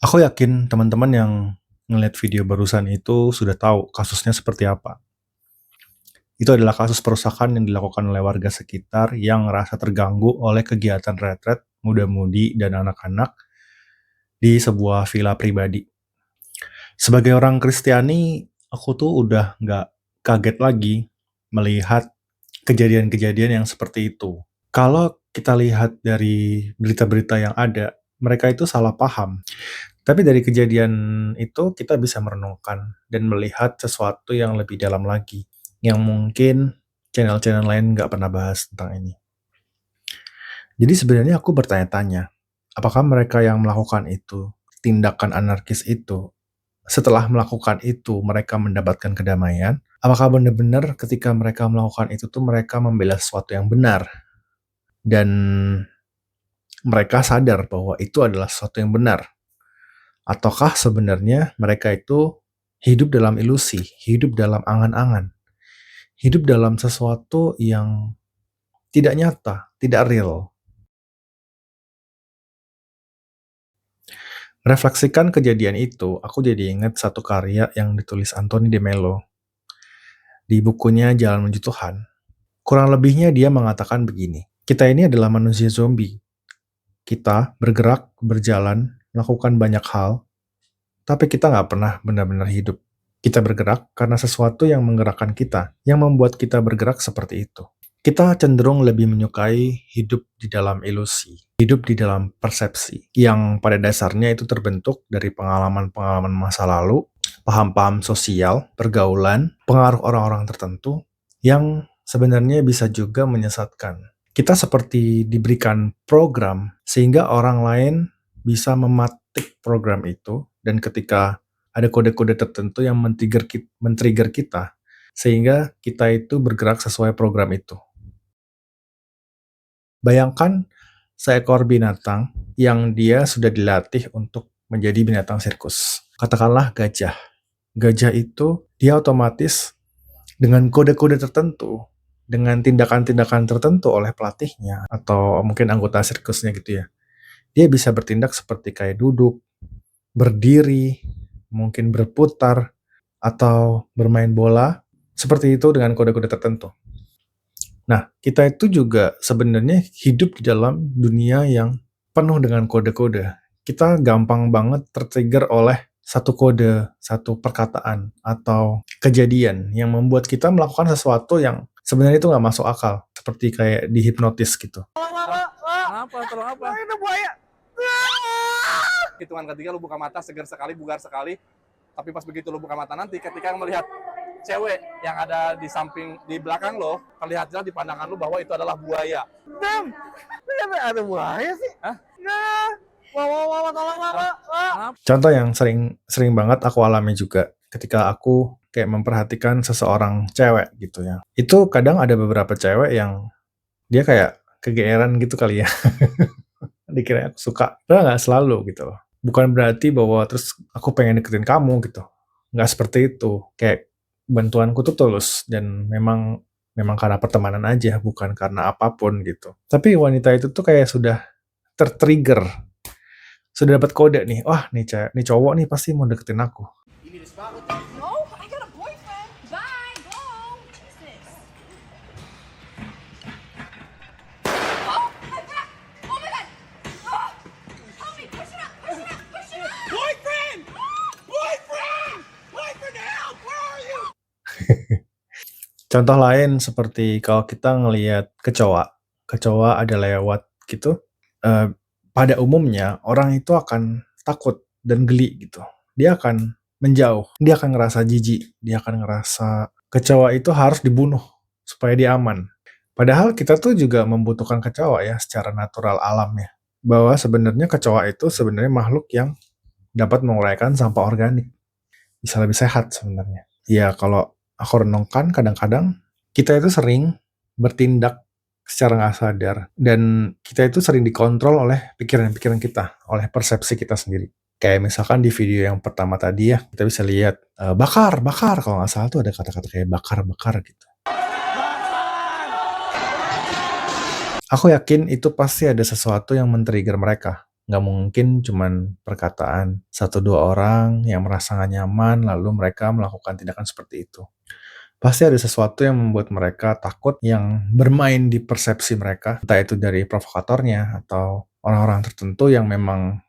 Aku yakin teman-teman yang ngelihat video barusan itu sudah tahu kasusnya seperti apa. Itu adalah kasus perusakan yang dilakukan oleh warga sekitar yang merasa terganggu oleh kegiatan retret muda-mudi dan anak-anak di sebuah villa pribadi. Sebagai orang Kristiani, aku tuh udah nggak kaget lagi melihat kejadian-kejadian yang seperti itu. Kalau kita lihat dari berita-berita yang ada, mereka itu salah paham. Tapi dari kejadian itu kita bisa merenungkan dan melihat sesuatu yang lebih dalam lagi, yang mungkin channel-channel lain nggak pernah bahas tentang ini. Jadi sebenarnya aku bertanya-tanya, apakah mereka yang melakukan itu, tindakan anarkis itu, setelah melakukan itu mereka mendapatkan kedamaian? Apakah benar-benar ketika mereka melakukan itu tuh mereka membela sesuatu yang benar dan mereka sadar bahwa itu adalah sesuatu yang benar? Ataukah sebenarnya mereka itu hidup dalam ilusi, hidup dalam angan-angan, hidup dalam sesuatu yang tidak nyata, tidak real? Refleksikan kejadian itu, aku jadi ingat satu karya yang ditulis Anthony de Mello di bukunya Jalan Menuju Tuhan. Kurang lebihnya dia mengatakan begini, kita ini adalah manusia zombie. Kita bergerak, berjalan, melakukan banyak hal, tapi kita nggak pernah benar-benar hidup. Kita bergerak karena sesuatu yang menggerakkan kita, yang membuat kita bergerak seperti itu. Kita cenderung lebih menyukai hidup di dalam ilusi, hidup di dalam persepsi, yang pada dasarnya itu terbentuk dari pengalaman-pengalaman masa lalu, paham-paham sosial, pergaulan, pengaruh orang-orang tertentu, yang sebenarnya bisa juga menyesatkan. Kita seperti diberikan program, sehingga orang lain bisa mematik program itu, dan ketika ada kode-kode tertentu yang men-trigger kita, sehingga kita itu bergerak sesuai program itu. Bayangkan seekor binatang yang dia sudah dilatih untuk menjadi binatang sirkus. Katakanlah gajah. Gajah itu dia otomatis dengan kode-kode tertentu, dengan tindakan-tindakan tertentu oleh pelatihnya, atau mungkin anggota sirkusnya gitu ya. Dia bisa bertindak seperti kayak duduk, berdiri, mungkin berputar, atau bermain bola, seperti itu dengan kode-kode tertentu. Nah, kita itu juga sebenarnya hidup di dalam dunia yang penuh dengan kode-kode. Kita gampang banget tertrigger oleh satu kode, satu perkataan, atau kejadian yang membuat kita melakukan sesuatu yang sebenarnya itu nggak masuk akal. Seperti kayak dihipnotis gitu. Kenapa? Tolong apa? Itu buaya. Hitungan ketiga lu buka mata, segar sekali, bugar sekali. Tapi pas begitu lu buka mata nanti, ketika melihat cewek yang ada di samping, di belakang lo, terlihat jelas di pandangan lu bahwa itu adalah buaya. Dam, kenapa ada buaya sih? Hah? Nah, wah, tolong mama. Kenapa? Contoh yang sering banget aku alami juga ketika aku kayak memperhatikan seseorang cewek gitu ya. Itu kadang ada beberapa cewek yang dia kayak kegeeran gitu kali ya. Dikira aku suka. Padahal nggak selalu gitu loh. Bukan berarti bahwa terus aku pengen deketin kamu gitu. Nggak seperti itu. Kayak bantuanku tuh tulus dan memang karena pertemanan aja, bukan karena apapun gitu. Tapi wanita itu tuh kayak sudah tertrigger, sudah dapat kode nih, wah nih cowok nih pasti mau deketin aku. No, I got a boyfriend. Bye, go. What's this? Oh, my back. Oh my god. Oh, help me. Push it up. Push it up. Push it up. Boyfriend! Boyfriend! Boyfriend, help! Where are you? Contoh lain seperti kalau kita ngelihat kecoa ada lewat gitu, pada umumnya orang itu akan takut dan geli gitu. Dia akan menjauh, dia akan ngerasa jijik, dia akan ngerasa kecoa itu harus dibunuh supaya dia aman. Padahal kita tuh juga membutuhkan kecoa ya secara natural alamnya. Bahwa sebenarnya kecoa itu sebenarnya makhluk yang dapat menguraikan sampah organik. Bisa lebih sehat sebenarnya. Ya kalau aku renungkan kadang-kadang kita itu sering bertindak secara nggak sadar dan kita itu sering dikontrol oleh pikiran-pikiran kita, oleh persepsi kita sendiri. Kayak misalkan di video yang pertama tadi ya, kita bisa lihat bakar, kalau nggak salah tuh ada kata-kata kayak bakar gitu. Aku yakin itu pasti ada sesuatu yang men-trigger mereka. Nggak mungkin cuman perkataan 1-2 orang yang merasa nggak nyaman lalu mereka melakukan tindakan seperti itu. Pasti ada sesuatu yang membuat mereka takut yang bermain di persepsi mereka, entah itu dari provokatornya atau orang-orang tertentu yang memang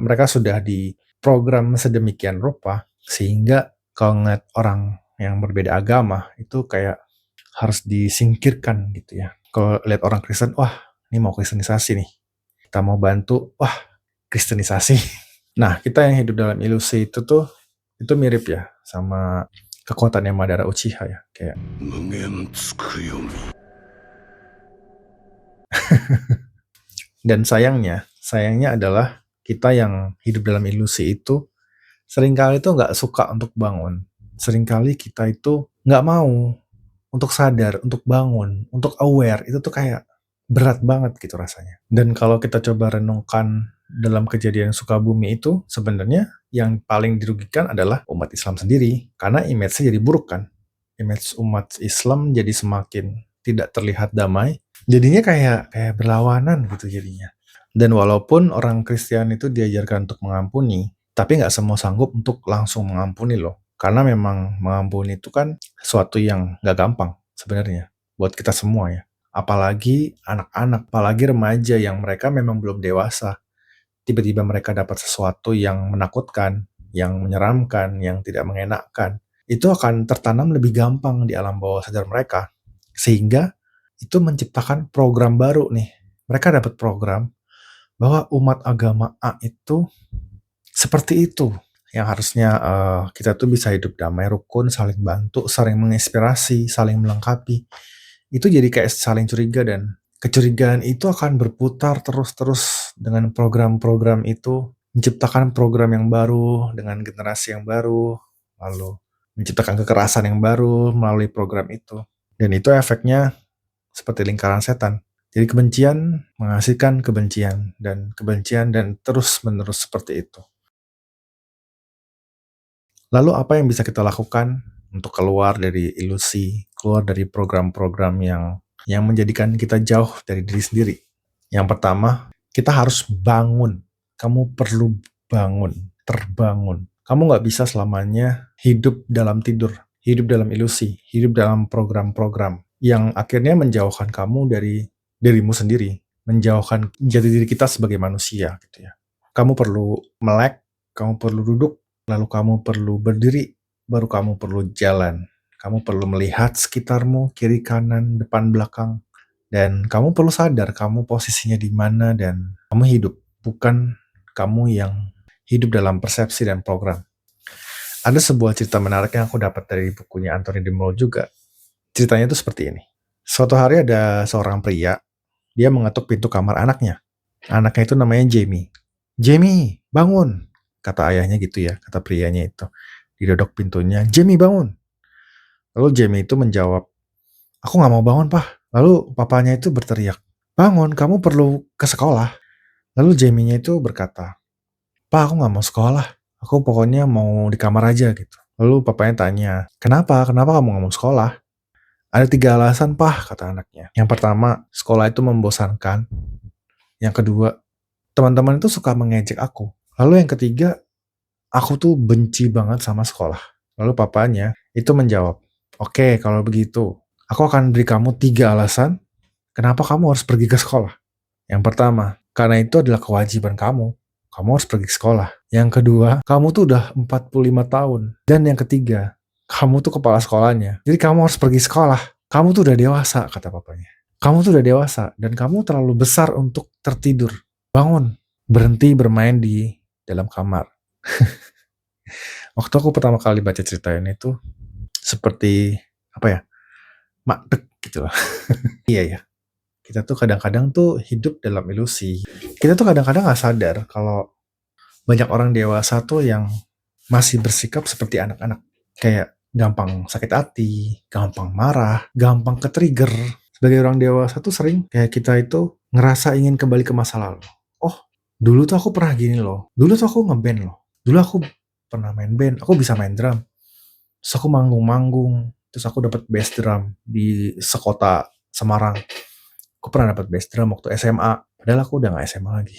mereka sudah diprogram sedemikian rupa sehingga kalau ngeliat orang yang berbeda agama itu kayak harus disingkirkan gitu ya. Kalau lihat orang Kristen, wah ini mau kristenisasi nih. Kita mau bantu, wah kristenisasi. Nah, kita yang hidup dalam ilusi itu mirip ya sama kekuatan yang Madara Uchiha ya. Kayak dan sayangnya adalah kita yang hidup dalam ilusi itu seringkali itu nggak suka untuk bangun. Seringkali kita itu nggak mau untuk sadar, untuk bangun, untuk aware. Itu tuh kayak berat banget gitu rasanya. Dan kalau kita coba renungkan dalam kejadian Sukabumi itu, sebenarnya yang paling dirugikan adalah umat Islam sendiri. Karena image-nya jadi buruk kan. Image umat Islam jadi semakin tidak terlihat damai. Jadinya kayak berlawanan gitu jadinya. Dan walaupun orang Kristen itu diajarkan untuk mengampuni, tapi nggak semua sanggup untuk langsung mengampuni loh. Karena memang mengampuni itu kan sesuatu yang nggak gampang sebenarnya buat kita semua ya. Apalagi anak-anak, apalagi remaja yang mereka memang belum dewasa. Tiba-tiba mereka dapat sesuatu yang menakutkan, yang menyeramkan, yang tidak mengenakkan. Itu akan tertanam lebih gampang di alam bawah sadar mereka. Sehingga itu menciptakan program baru nih. Mereka dapat program bahwa umat agama A itu seperti itu. Yang harusnya kita tuh bisa hidup damai, rukun, saling bantu, saling menginspirasi, saling melengkapi. Itu jadi kayak saling curiga dan kecurigaan itu akan berputar terus-terus dengan program-program itu, menciptakan program yang baru dengan generasi yang baru, lalu menciptakan kekerasan yang baru melalui program itu. Dan itu efeknya seperti lingkaran setan. Jadi kebencian menghasilkan kebencian dan terus-menerus seperti itu. Lalu apa yang bisa kita lakukan untuk keluar dari ilusi, keluar dari program-program yang menjadikan kita jauh dari diri sendiri? Yang pertama, kita harus bangun. Kamu perlu bangun, terbangun. Kamu nggak bisa selamanya hidup dalam tidur, hidup dalam ilusi, hidup dalam program-program yang akhirnya menjauhkan kamu dari dirimu sendiri, menjauhkan jati diri kita sebagai manusia gitu ya. Kamu perlu melek, kamu perlu duduk, lalu kamu perlu berdiri, baru kamu perlu jalan. Kamu perlu melihat sekitarmu, kiri, kanan, depan, belakang. Dan kamu perlu sadar kamu posisinya di mana dan kamu hidup. Bukan kamu yang hidup dalam persepsi dan program. Ada sebuah cerita menarik yang aku dapat dari bukunya Anthony de Mello juga. Ceritanya itu seperti ini. Suatu hari ada seorang pria, dia mengetuk pintu kamar anaknya. Anaknya itu namanya Jamie. Jamie, bangun! Kata ayahnya gitu ya, kata prianya itu. Didodok pintunya, Jamie bangun. Lalu Jamie itu menjawab, aku gak mau bangun, Pak. Lalu papanya itu berteriak, bangun, kamu perlu ke sekolah. Lalu Jamie-nya itu berkata, Pak, aku gak mau sekolah. Aku pokoknya mau di kamar aja gitu. Lalu papanya tanya, kenapa kamu gak mau sekolah? Ada 3 alasan, Pak, kata anaknya. Yang pertama, sekolah itu membosankan. Yang kedua, teman-teman itu suka mengejek aku. Lalu yang ketiga, aku tuh benci banget sama sekolah. Lalu papanya itu menjawab, oke, kalau begitu, aku akan beri kamu 3 alasan kenapa kamu harus pergi ke sekolah. Yang pertama, karena itu adalah kewajiban kamu. Kamu harus pergi ke sekolah. Yang kedua, kamu tuh udah 45 tahun. Dan yang ketiga, kamu tuh kepala sekolahnya. Jadi kamu harus pergi sekolah. Kamu tuh udah dewasa, kata papanya. Kamu tuh udah dewasa dan kamu terlalu besar untuk tertidur. Bangun, berhenti bermain di dalam kamar. Waktu aku pertama kali baca cerita ini tuh seperti makdek gitu loh. Iya ya. Kita tuh kadang-kadang tuh hidup dalam ilusi. Kita tuh kadang-kadang gak sadar kalau banyak orang dewasa tuh yang masih bersikap seperti anak-anak. Kayak gampang sakit hati, gampang marah, gampang ke-trigger. Sebagai orang dewasa tuh sering kayak kita itu ngerasa ingin kembali ke masa lalu. Oh, dulu tuh aku pernah gini loh. Dulu tuh aku ngeband loh. Dulu aku pernah main band, aku bisa main drum. Terus aku manggung-manggung. Terus aku dapat bass drum di sekota Semarang. Aku pernah dapat bass drum waktu SMA. Padahal aku udah gak SMA lagi.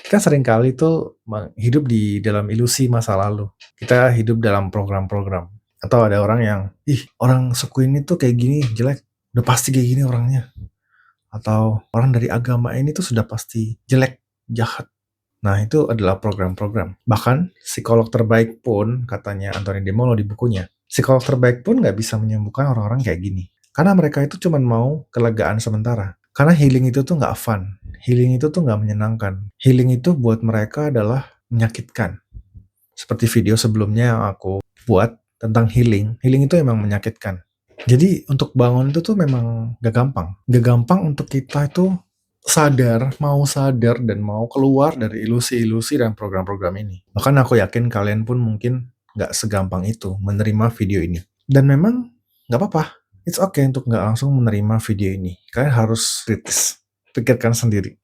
Kita seringkali tuh hidup di dalam ilusi masa lalu. Kita hidup dalam program-program. Atau ada orang yang, ih orang suku ini tuh kayak gini, jelek. Udah pasti kayak gini orangnya. Atau orang dari agama ini tuh sudah pasti jelek, jahat. Nah, itu adalah program-program. Bahkan psikolog terbaik pun, katanya Anthony de Mello di bukunya, psikolog terbaik pun nggak bisa menyembuhkan orang-orang kayak gini. Karena mereka itu cuma mau kelegaan sementara. Karena healing itu tuh nggak fun. Healing itu tuh nggak menyenangkan. Healing itu buat mereka adalah menyakitkan. Seperti video sebelumnya yang aku buat tentang healing. Healing itu emang menyakitkan. Jadi untuk bangun itu tuh memang gak gampang. Gak gampang untuk kita itu mau sadar dan mau keluar dari ilusi-ilusi dan program-program ini. Bahkan aku yakin kalian pun mungkin gak segampang itu menerima video ini. Dan memang gak apa-apa. It's okay untuk gak langsung menerima video ini. Kalian harus kritis. Pikirkan sendiri.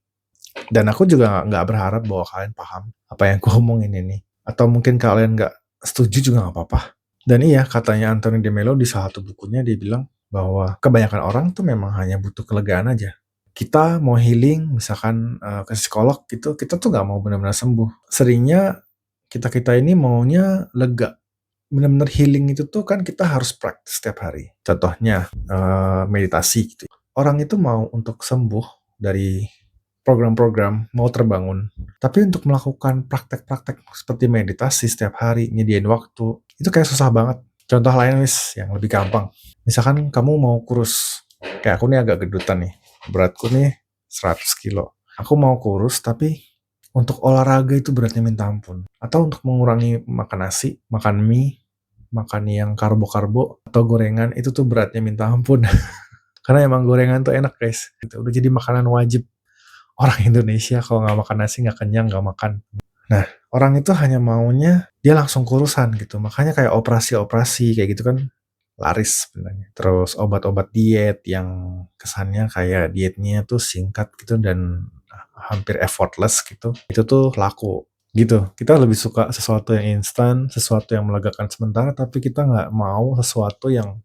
Dan aku juga gak berharap bahwa kalian paham apa yang aku omongin ini. Atau mungkin kalian gak setuju juga gak apa-apa. Dan iya, katanya Anthony de Mello di salah satu bukunya, dia bilang bahwa kebanyakan orang tuh memang hanya butuh kelegaan aja. Kita mau healing, misalkan ke psikolog gitu, kita tuh nggak mau benar-benar sembuh. Seringnya kita ini maunya lega. Benar-benar healing itu tuh kan kita harus praktis setiap hari. Contohnya meditasi gitu. Orang itu mau untuk sembuh dari program-program, mau terbangun. Tapi untuk melakukan praktek-praktek seperti meditasi setiap hari, nyediain waktu, itu kayak susah banget. Contoh lain yang lebih gampang. Misalkan kamu mau kurus, kayak aku nih agak gedutan nih. Beratku nih 100 kilo. Aku mau kurus, tapi untuk olahraga itu beratnya minta ampun. Atau untuk mengurangi makan nasi, makan mie, makan yang karbo-karbo, atau gorengan, itu tuh beratnya minta ampun. Karena emang gorengan tuh enak guys. Itu udah jadi makanan wajib. Orang Indonesia kalau nggak makan nasi nggak kenyang, nggak makan. Nah, orang itu hanya maunya dia langsung kurusan gitu. Makanya kayak operasi-operasi kayak gitu kan laris sebenarnya. Terus obat-obat diet yang kesannya kayak dietnya tuh singkat gitu dan hampir effortless gitu. Itu tuh laku gitu. Kita lebih suka sesuatu yang instan, sesuatu yang melegakan sementara, tapi kita nggak mau sesuatu yang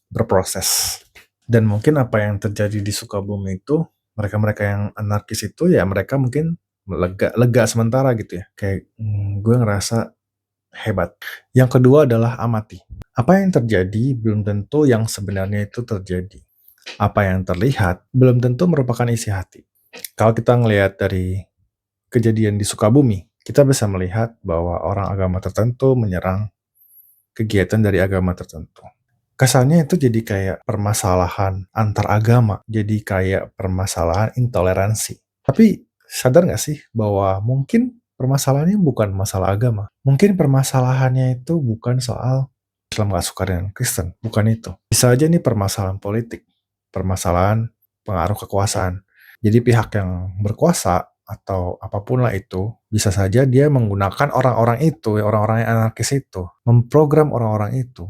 berproses. Dan mungkin apa yang terjadi di Sukabumi itu, mereka-mereka yang anarkis itu ya mereka mungkin lega sementara gitu ya. Kayak gue ngerasa hebat. Yang kedua adalah amati. Apa yang terjadi belum tentu yang sebenarnya itu terjadi. Apa yang terlihat belum tentu merupakan isi hati. Kalau kita ngelihat dari kejadian di Sukabumi, kita bisa melihat bahwa orang agama tertentu menyerang kegiatan dari agama tertentu. Kesannya itu jadi kayak permasalahan antar agama, jadi kayak permasalahan intoleransi. Tapi sadar nggak sih bahwa mungkin permasalahannya bukan masalah agama. Mungkin permasalahannya itu bukan soal Islam nggak suka dengan Kristen, bukan itu. Bisa aja nih permasalahan politik, permasalahan pengaruh kekuasaan. Jadi pihak yang berkuasa atau apapun lah itu, bisa saja dia menggunakan orang-orang itu, orang-orang yang anarkis itu, memprogram orang-orang itu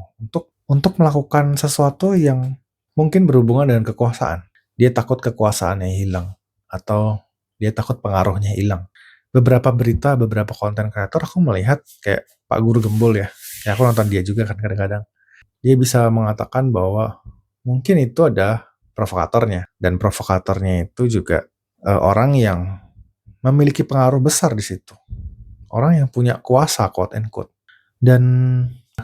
untuk melakukan sesuatu yang mungkin berhubungan dengan kekuasaan. Dia takut kekuasaannya hilang, atau dia takut pengaruhnya hilang. Beberapa berita, beberapa konten kreator aku melihat kayak Pak Guru Gembul ya aku nonton dia juga kan kadang-kadang. Dia bisa mengatakan bahwa mungkin itu ada provokatornya, dan provokatornya itu juga orang yang memiliki pengaruh besar di situ. Orang yang punya kuasa, quote and quote. Dan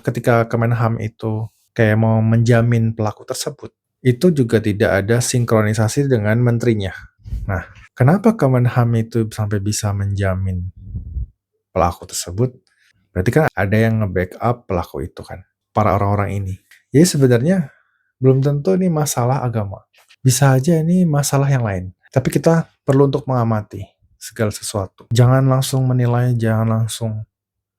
ketika Kemenham itu kayak mau menjamin pelaku tersebut, itu juga tidak ada sinkronisasi dengan menterinya. Nah, kenapa Kemenham itu sampai bisa menjamin pelaku tersebut? Berarti kan ada yang nge-backup pelaku itu kan, para orang-orang ini. Jadi sebenarnya belum tentu ini masalah agama. Bisa aja ini masalah yang lain. Tapi kita perlu untuk mengamati segala sesuatu. Jangan langsung menilai, jangan langsung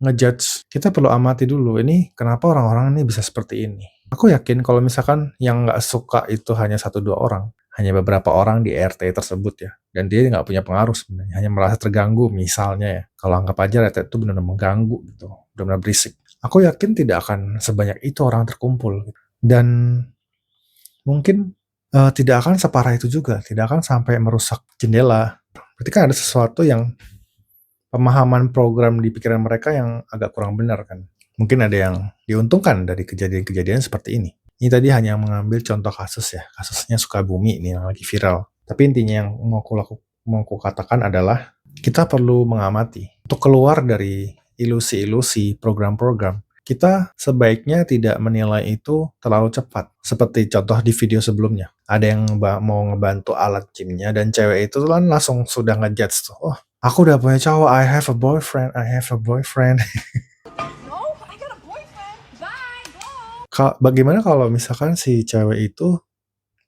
ngejudge. Kita perlu amati dulu, ini kenapa orang-orang ini bisa seperti ini. Aku yakin kalau misalkan yang nggak suka itu hanya 1-2 orang, hanya beberapa orang di RT tersebut ya, dan dia nggak punya pengaruh sebenarnya, hanya merasa terganggu misalnya ya. Kalau anggap aja RT itu benar-benar mengganggu gitu, benar-benar berisik. Aku yakin tidak akan sebanyak itu orang terkumpul. Dan mungkin tidak akan separah itu juga, tidak akan sampai merusak jendela. Berarti kan ada sesuatu yang pemahaman program di pikiran mereka yang agak kurang benar kan. Mungkin ada yang diuntungkan dari kejadian-kejadian seperti ini. Ini tadi hanya mengambil contoh kasus ya, kasusnya Sukabumi ini yang lagi viral. Tapi intinya yang mau aku katakan adalah Kita perlu mengamati. Untuk keluar dari ilusi-ilusi program-program, kita sebaiknya tidak menilai itu terlalu cepat. Seperti contoh di video sebelumnya. Ada yang mau ngebantu alat gymnya dan cewek itu kan langsung sudah ngejudge tuh. Oh, aku udah punya cowok, I have a boyfriend, I have a boyfriend. No, I got a boyfriend. Bye, go. Bagaimana kalau misalkan si cewek itu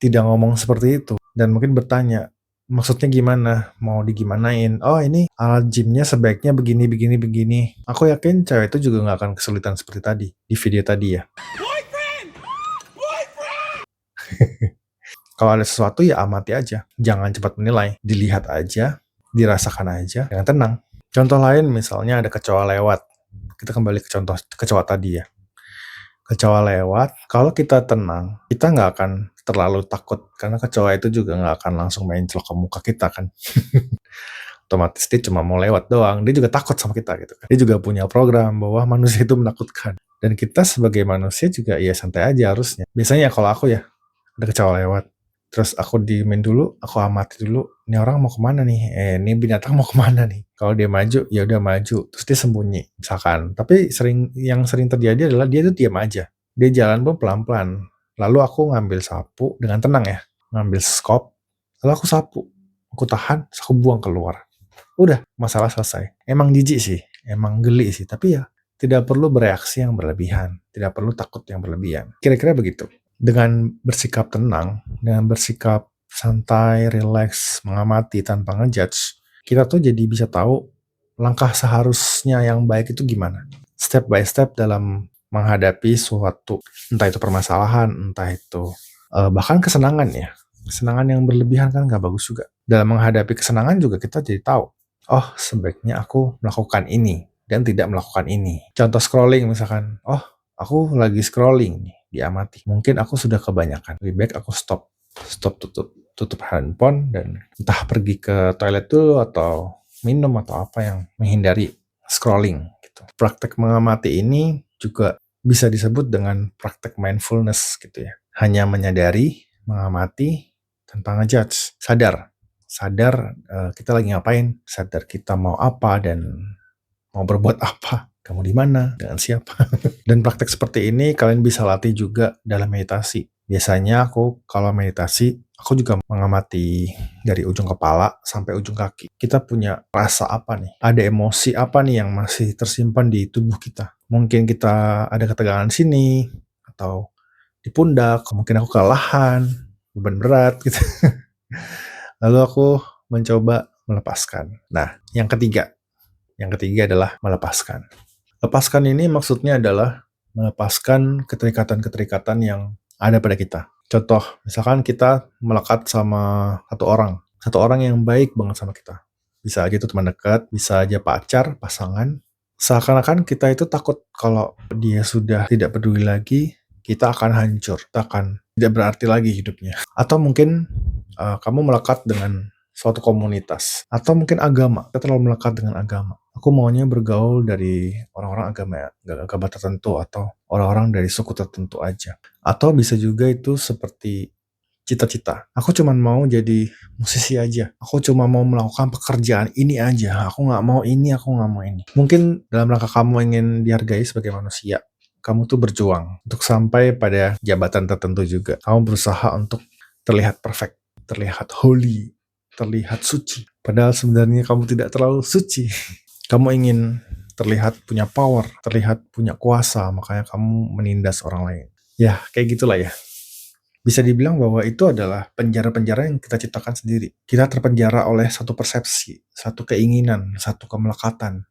tidak ngomong seperti itu dan mungkin bertanya, maksudnya gimana? Mau digimanain? Oh, ini alat gymnya sebaiknya begini, begini, begini. Aku yakin cewek itu juga nggak akan kesulitan seperti tadi, di video tadi ya. Boyfriend! Boyfriend! Kalau ada sesuatu ya amati aja. Jangan cepat menilai. Dilihat aja, dirasakan aja, dengan tenang. Contoh lain misalnya ada kecoa lewat. Kita kembali ke contoh kecoa tadi ya. Kecoa lewat, kalau kita tenang, kita nggak akan terlalu takut. Karena kecoa itu juga nggak akan langsung main celok ke muka kita kan. Otomatis dia cuma mau lewat doang. Dia juga takut sama kita gitu kan. Dia juga punya program bahwa manusia itu menakutkan. Dan kita sebagai manusia juga ya santai aja harusnya. Biasanya kalau aku ya, ada kecoa lewat. Terus aku diemin dulu, aku amati dulu, ini orang mau kemana nih? Ini binatang mau kemana nih? Kalau dia maju, ya udah maju. Terus dia sembunyi, misalkan. Tapi yang sering terjadi adalah dia tuh diam aja. Dia jalan pun pelan-pelan. Lalu aku ngambil sapu dengan tenang ya. Ngambil skop, lalu aku sapu. Aku tahan, terus aku buang keluar. Udah, masalah selesai. Emang jijik sih, emang geli sih. Tapi ya, tidak perlu bereaksi yang berlebihan. Tidak perlu takut yang berlebihan. Kira-kira begitu. Dengan bersikap tenang, dengan bersikap santai, rileks, mengamati tanpa ngejudge, kita tuh jadi bisa tahu langkah seharusnya yang baik itu gimana. Step by step dalam menghadapi suatu, entah itu permasalahan, entah itu bahkan kesenangan ya. Kesenangan yang berlebihan kan nggak bagus juga. Dalam menghadapi kesenangan juga kita jadi tahu, oh sebaiknya aku melakukan ini dan tidak melakukan ini. Contoh scrolling misalkan, oh aku lagi scrolling nih, diamati. Mungkin aku sudah kebanyakan. Lebih baik aku stop tutup handphone dan entah pergi ke toilet dulu atau minum atau apa yang menghindari scrolling gitu. Praktek mengamati ini juga bisa disebut dengan praktek mindfulness gitu ya. Hanya menyadari, mengamati tanpa ngejudge. Sadar kita lagi ngapain, sadar kita mau apa dan mau berbuat apa. Kamu di mana? Dengan siapa? Dan praktek seperti ini kalian bisa latih juga dalam meditasi. Biasanya aku kalau meditasi, aku juga mengamati dari ujung kepala sampai ujung kaki. Kita punya rasa apa nih? Ada emosi apa nih yang masih tersimpan di tubuh kita? Mungkin kita ada ketegangan sini, atau di pundak, mungkin aku kelelahan, beban berat gitu. Lalu aku mencoba melepaskan. Nah, yang ketiga adalah melepaskan. Lepaskan ini maksudnya adalah melepaskan keterikatan-keterikatan yang ada pada kita. Contoh, misalkan kita melekat sama satu orang yang baik banget sama kita. Bisa aja itu teman dekat, bisa aja pacar, pasangan. Seakan-akan kita itu takut kalau dia sudah tidak peduli lagi, kita akan hancur, kita akan tidak berarti lagi hidupnya. Atau mungkin kamu melekat dengan suatu komunitas, atau mungkin agama. Kita terlalu melekat dengan agama. Aku maunya bergaul dari orang-orang agama tertentu atau orang-orang dari suku tertentu aja. Atau bisa juga itu seperti cita-cita. Aku cuma mau jadi musisi aja. Aku cuma mau melakukan pekerjaan ini aja. Aku nggak mau ini, aku nggak mau ini. Mungkin dalam rangka kamu ingin dihargai sebagai manusia, kamu tuh berjuang untuk sampai pada jabatan tertentu juga. Kamu berusaha untuk terlihat perfect, terlihat holy, terlihat suci. Padahal sebenarnya kamu tidak terlalu suci. Kamu ingin terlihat punya power, terlihat punya kuasa, makanya kamu menindas orang lain. Ya, kayak gitulah ya. Bisa dibilang bahwa itu adalah penjara-penjara yang kita ciptakan sendiri. Kita terpenjara oleh satu persepsi, satu keinginan, satu kemelekatan.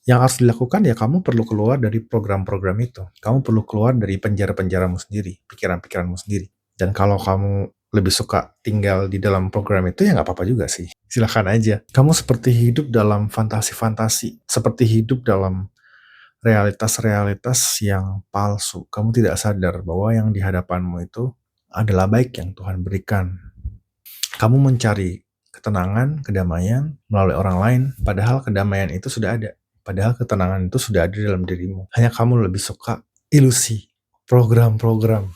Yang harus dilakukan ya kamu perlu keluar dari program-program itu. Kamu perlu keluar dari penjara-penjaramu sendiri, pikiran-pikiranmu sendiri. Dan kalau kamu lebih suka tinggal di dalam program itu ya nggak apa-apa juga sih. Silakan aja. Kamu seperti hidup dalam fantasi-fantasi, seperti hidup dalam realitas-realitas yang palsu. Kamu tidak sadar bahwa yang di hadapanmu itu adalah baik yang Tuhan berikan. Kamu mencari ketenangan, kedamaian melalui orang lain, padahal kedamaian itu sudah ada. Padahal ketenangan itu sudah ada dalam dirimu. Hanya kamu lebih suka ilusi, program-program.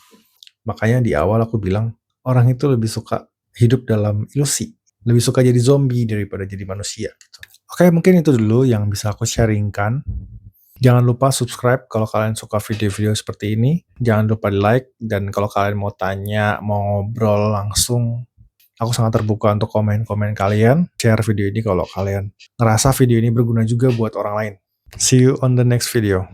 Makanya di awal aku bilang, orang itu lebih suka hidup dalam ilusi. Lebih suka jadi zombie daripada jadi manusia. Gitu. Oke, mungkin itu dulu yang bisa aku sharingkan. Jangan lupa subscribe kalau kalian suka video-video seperti ini. Jangan lupa di like, dan kalau kalian mau tanya, mau ngobrol langsung, aku sangat terbuka untuk komen-komen kalian. Share video ini kalau kalian ngerasa video ini berguna juga buat orang lain. See you on the next video.